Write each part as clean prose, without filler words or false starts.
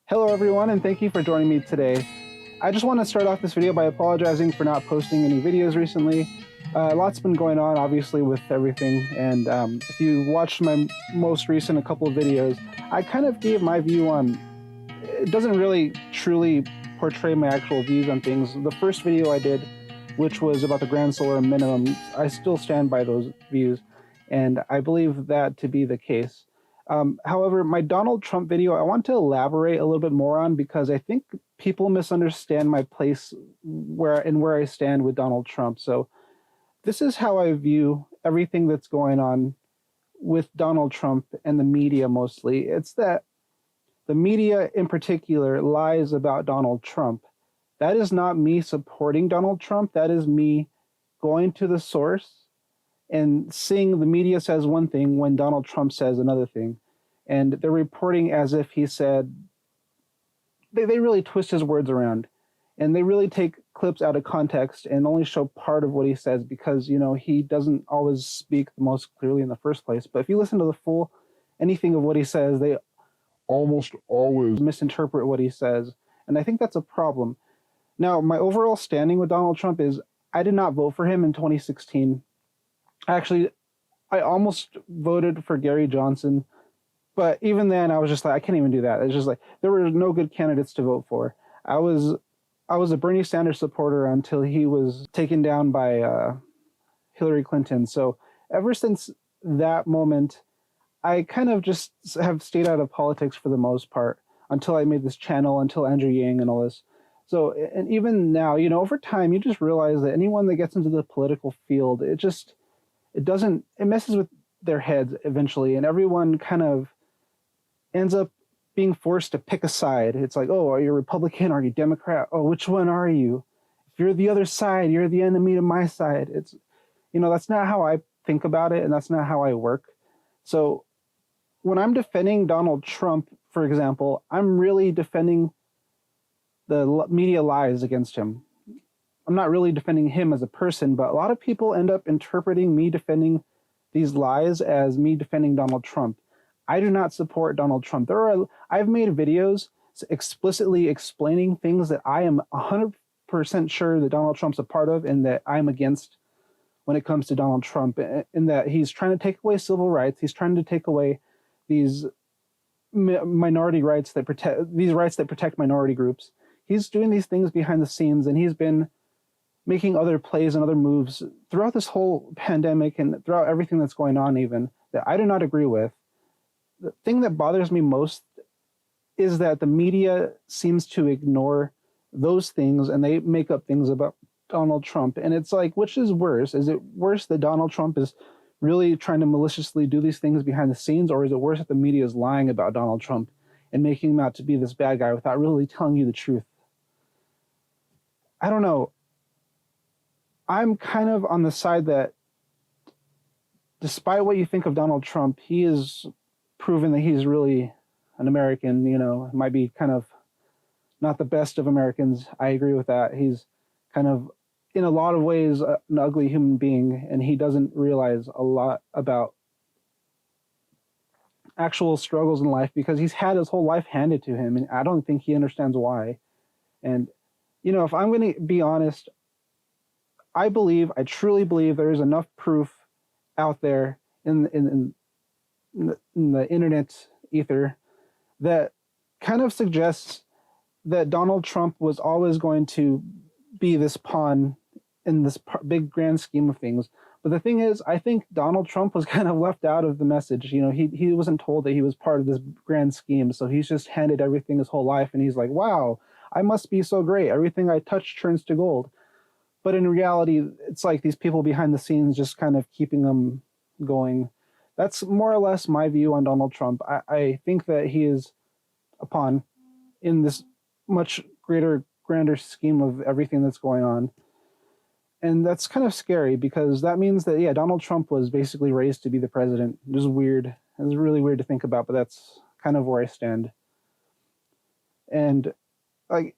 Hello everyone, and thank you for joining me today. I just want to start off this video by apologizing for not posting any videos recently. Lots been going on, obviously, with everything, and if you watched my most recent a couple of videos, I kind of gave my view on, it doesn't really truly portray my actual views on things. The first video I did, which was about the grand solar minimum, I still stand by those views, and I believe that to be the case. However, my Donald Trump video, I want to elaborate a little bit more on because I think people misunderstand my place where I stand with Donald Trump. So this is how I view everything that's going on with Donald Trump and the media mostly. It's that the media in particular lies about Donald Trump. That is not me supporting Donald Trump. That is me going to the source and seeing the media says one thing when Donald Trump says another thing. And they're reporting as if he said, they really twist his words around. And they really take clips out of context and only show part of what he says because, you know, he doesn't always speak the most clearly in the first place. But if you listen to the full anything of what he says, they almost always misinterpret what he says. And I think that's a problem. Now, my overall standing with Donald Trump is I did not vote for him in 2016. Actually, I almost voted for Gary Johnson, but even then I was just like, I can't even do that. It's just like there were no good candidates to vote for. I was a Bernie Sanders supporter until he was taken down by Hillary Clinton. So ever since that moment, I kind of just have stayed out of politics for the most part until I made this channel, until Andrew Yang and all this. So, and even now, you know, over time, you just realize that anyone that gets into the political field, it messes with their heads eventually, and everyone kind of ends up being forced to pick a side. It's like, oh, are you Republican? Are you Democrat? Oh, which one are you? If you're the other side, you're the enemy to my side. It's, you know, that's not how I think about it, and that's not how I work. So when I'm defending Donald Trump, for example, I'm really defending the media lies against him. I'm not really defending him as a person, but a lot of people end up interpreting me defending these lies as me defending Donald Trump. I do not support Donald Trump. I've made videos explicitly explaining things that I am 100% sure that Donald Trump's a part of and that I'm against when it comes to Donald Trump, in that he's trying to take away civil rights. He's trying to take away these minority rights that protect minority groups. He's doing these things behind the scenes, and he's been making other plays and other moves throughout this whole pandemic and throughout everything that's going on even that I do not agree with. The thing that bothers me most is that the media seems to ignore those things and they make up things about Donald Trump. And it's like, which is worse? Is it worse that Donald Trump is really trying to maliciously do these things behind the scenes, or is it worse that the media is lying about Donald Trump and making him out to be this bad guy without really telling you the truth? I don't know. I'm kind of on the side that despite what you think of Donald Trump, he is proven that he's really an American, you know, might be kind of not the best of Americans. I agree with that. He's kind of, in a lot of ways, an ugly human being, and he doesn't realize a lot about actual struggles in life because he's had his whole life handed to him, and I don't think he understands why. And, you know, if I'm going to be honest, I truly believe there is enough proof out there in the internet ether that kind of suggests that Donald Trump was always going to be this pawn in this big grand scheme of things. But the thing is, I think Donald Trump was kind of left out of the message. You know, he wasn't told that he was part of this grand scheme. So he's just handed everything his whole life. And he's like, wow, I must be so great. Everything I touch turns to gold. But in reality, it's like these people behind the scenes just kind of keeping them going. That's more or less my view on Donald Trump. I think that he is a pawn in this much grander scheme of everything that's going on. And that's kind of scary because that means that, yeah, Donald Trump was basically raised to be the president. It was weird. It was really weird to think about, but that's kind of where I stand. And like,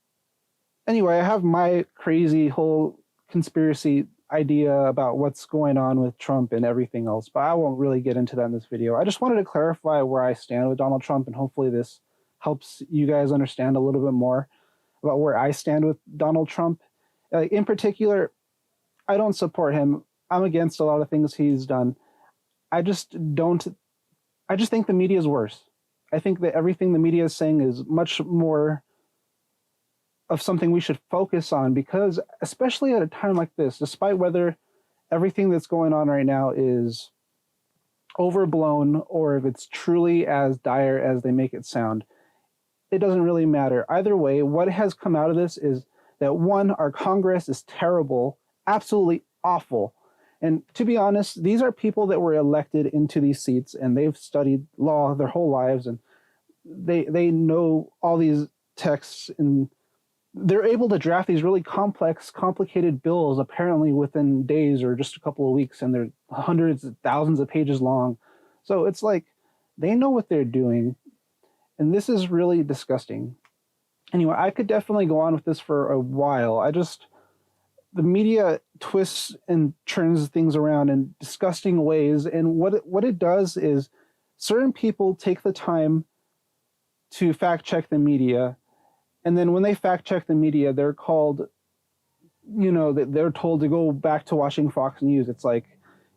anyway, I have my crazy whole conspiracy idea about what's going on with Trump and everything else, but I won't really get into that in this video. I just wanted to clarify where I stand with Donald Trump, and hopefully this helps you guys understand a little bit more about where I stand with Donald Trump. In particular, I don't support him. I'm against a lot of things he's done. I just don't. I just think the media is worse. I think that everything the media is saying is much more of something we should focus on, because especially at a time like this, despite whether everything that's going on right now is overblown or if it's truly as dire as they make it sound, it doesn't really matter. Either way, what has come out of this is that, one, our Congress is terrible, absolutely awful. And to be honest, these are people that were elected into these seats and they've studied law their whole lives, and they know all these texts, and they're able to draft these really complex, complicated bills apparently within days or just a couple of weeks, and they're hundreds of thousands of pages long. So it's like they know what they're doing, and this is really disgusting. Anyway, I could definitely go on with this for a while. The media twists and turns things around in disgusting ways, and what it does is certain people take the time to fact check the media, and then when they fact check the media, they're called, they're told to go back to watching Fox News. It's like,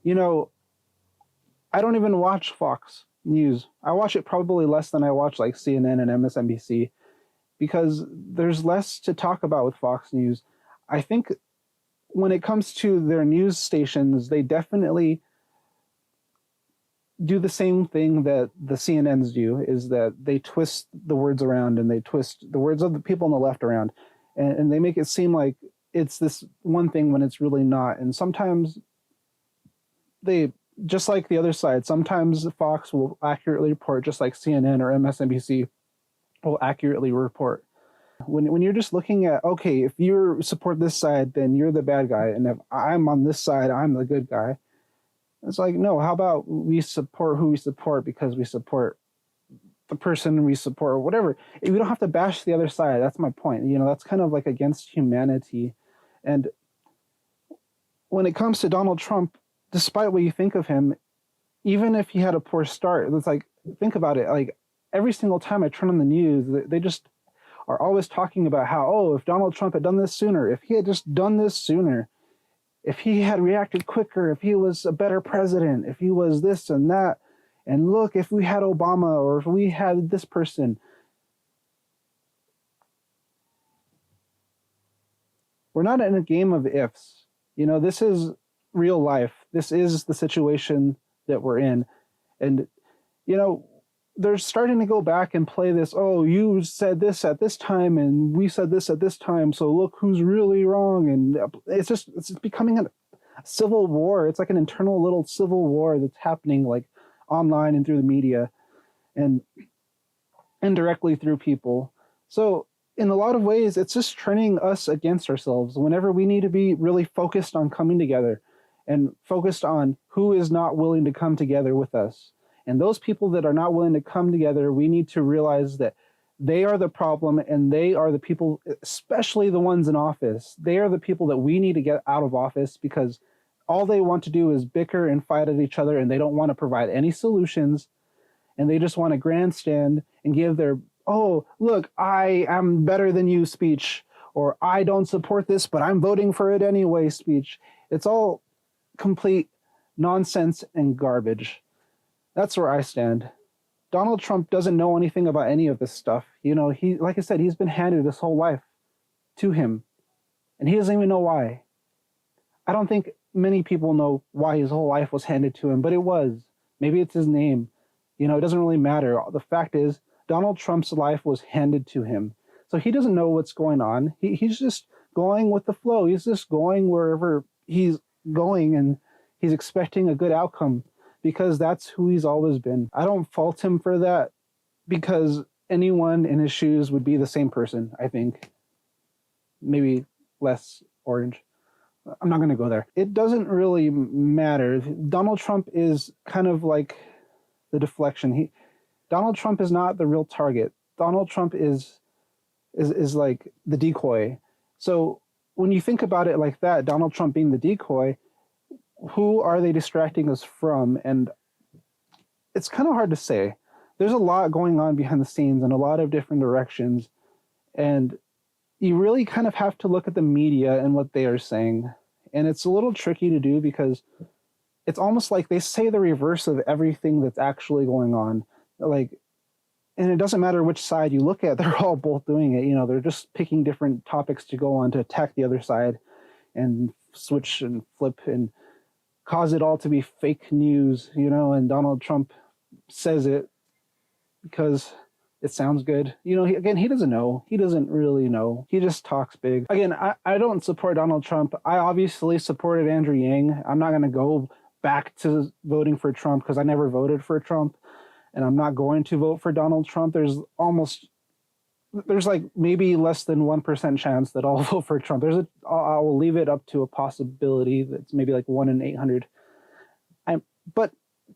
I don't even watch Fox News. I watch it probably less than I watch like CNN and MSNBC, because there's less to talk about with Fox News. I think when it comes to their news stations, they definitely do the same thing that the CNNs do, is that they twist the words around and they twist the words of the people on the left around, and they make it seem like it's this one thing when it's really not. And sometimes they, just like the other side, sometimes Fox will accurately report just like CNN or MSNBC will accurately report. When you're just looking at, okay, if you support this side, then you're the bad guy, and if I'm on this side, I'm the good guy. It's like, no, how about we support who we support because we support the person we support or whatever. We don't have to bash the other side. That's my point. That's kind of like against humanity. And when it comes to Donald Trump, despite what you think of him, even if he had a poor start, it's like, think about it. Like every single time I turn on the news, they just are always talking about how, oh, if Donald Trump had done this sooner, if he had just done this sooner, if he had reacted quicker, if he was a better president, if he was this and that, and look, if we had Obama or if we had this person. We're not in a game of ifs. This is real life. This is the situation that we're in. And, they're starting to go back and play this, oh, you said this at this time and we said this at this time, so look who's really wrong. And it's becoming a civil war. It's like an internal little civil war that's happening like online and through the media and indirectly through people. So in a lot of ways, it's just turning us against ourselves whenever we need to be really focused on coming together and focused on who is not willing to come together with us. And those people that are not willing to come together, we need to realize that they are the problem, and they are the people, especially the ones in office. They are the people that we need to get out of office, because all they want to do is bicker and fight at each other, and they don't want to provide any solutions, and they just want to grandstand and give their, oh, look, I am better than you speech, or I don't support this, but I'm voting for it anyway speech. It's all complete nonsense and garbage. That's where I stand. Donald Trump doesn't know anything about any of this stuff. He, like I said, he's been handed his whole life to him, and he doesn't even know why. I don't think many people know why his whole life was handed to him, but it was. Maybe it's his name. It doesn't really matter. The fact is, Donald Trump's life was handed to him. So he doesn't know what's going on. He's just going with the flow. He's just going wherever he's going, and he's expecting a good outcome, because that's who he's always been. I don't fault him for that, because anyone in his shoes would be the same person, I think. Maybe less orange. I'm not going to go there. It doesn't really matter. Donald Trump is kind of like the deflection. Donald Trump is not the real target. Donald Trump is like the decoy. So when you think about it like that, Donald Trump being the decoy, who are they distracting us from? And it's kind of hard to say, there's a lot going on behind the scenes in a lot of different directions. And you really kind of have to look at the media and what they are saying. And it's a little tricky to do because it's almost like they say the reverse of everything that's actually going on. Like, and it doesn't matter which side you look at, they're all both doing it. You know, they're just picking different topics to go on to attack the other side and switch and flip and cause it all to be fake news, you know, and Donald Trump says it because it sounds good. You know, he doesn't know. He doesn't really know. He just talks big. Again, I don't support Donald Trump. I obviously supported Andrew Yang. I'm not going to go back to voting for Trump because I never voted for Trump, and I'm not going to vote for Donald Trump. There's like maybe less than 1% chance that I'll vote for Trump. I will leave it up to a possibility that's maybe like 1 in 800. But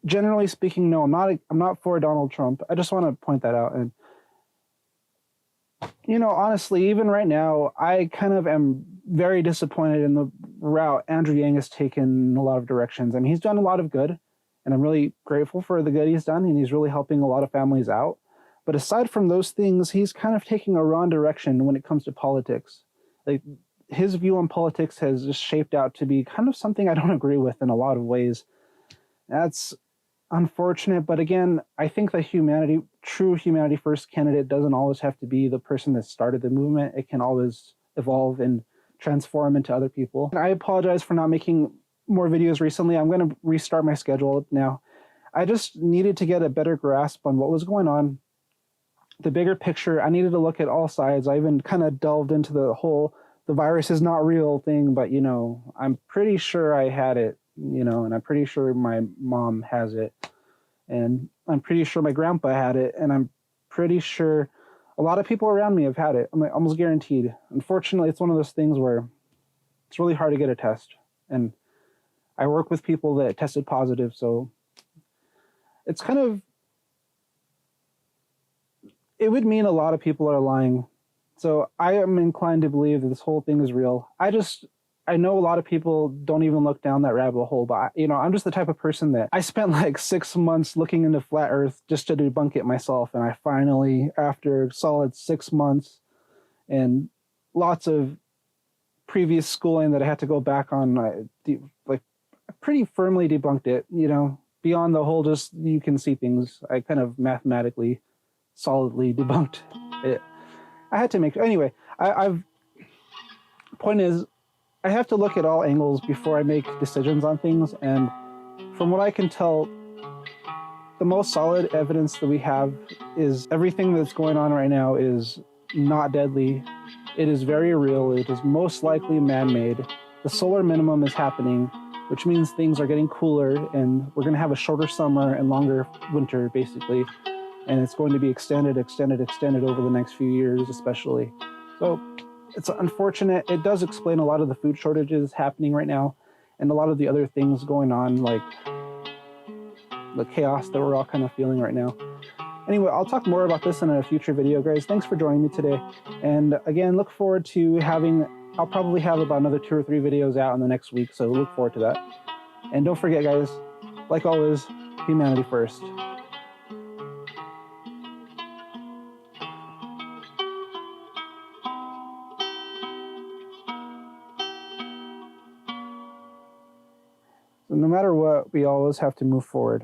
generally speaking, no, I'm not for Donald Trump. I just want to point that out. And, you know, honestly, even right now, I kind of am very disappointed in the route Andrew Yang has taken in a lot of directions. I mean, he's done a lot of good, and I'm really grateful for the good he's done, and he's really helping a lot of families out. But aside from those things, he's kind of taking a wrong direction when it comes to politics. Like, his view on politics has just shaped out to be kind of something I don't agree with in a lot of ways. That's unfortunate, but again, I think the true humanity first candidate doesn't always have to be the person that started the movement. It can always evolve and transform into other people. I apologize for not making more videos recently. I'm going to restart my schedule now. I just needed to get a better grasp on what was going on, the bigger picture. I needed to look at all sides. I even kind of delved into the virus is not real thing, but, you know, I'm pretty sure I had it, you know, and I'm pretty sure my mom has it, and I'm pretty sure my grandpa had it, and I'm pretty sure a lot of people around me have had it. I'm almost guaranteed. Unfortunately, it's one of those things where it's really hard to get a test, and I work with people that tested positive, so it's kind of, it would mean a lot of people are lying. So I am inclined to believe that this whole thing is real. I know a lot of people don't even look down that rabbit hole, but, you know, I'm just the type of person that I spent like 6 months looking into flat Earth just to debunk it myself. And I finally, after a solid 6 months and lots of previous schooling that I had to go back on, I pretty firmly debunked it, you know, beyond the whole just you can see things. I kind of mathematically, solidly debunked it. I had to make, anyway, point is, I have to look at all angles before I make decisions on things, and from what I can tell, the most solid evidence that we have is everything that's going on right now is not deadly. It is very real. It is most likely man-made. The solar minimum is happening, which means things are getting cooler, and we're going to have a shorter summer and longer winter, basically, and it's going to be extended over the next few years, especially. So it's unfortunate. It does explain a lot of the food shortages happening right now and a lot of the other things going on, like the chaos that we're all kind of feeling right now. Anyway, I'll talk more about this in a future video, guys. Thanks for joining me today. And again, look forward to I'll probably have about another 2 or 3 videos out in the next week, so look forward to that. And don't forget, guys, like always, humanity first. So no matter what, we always have to move forward.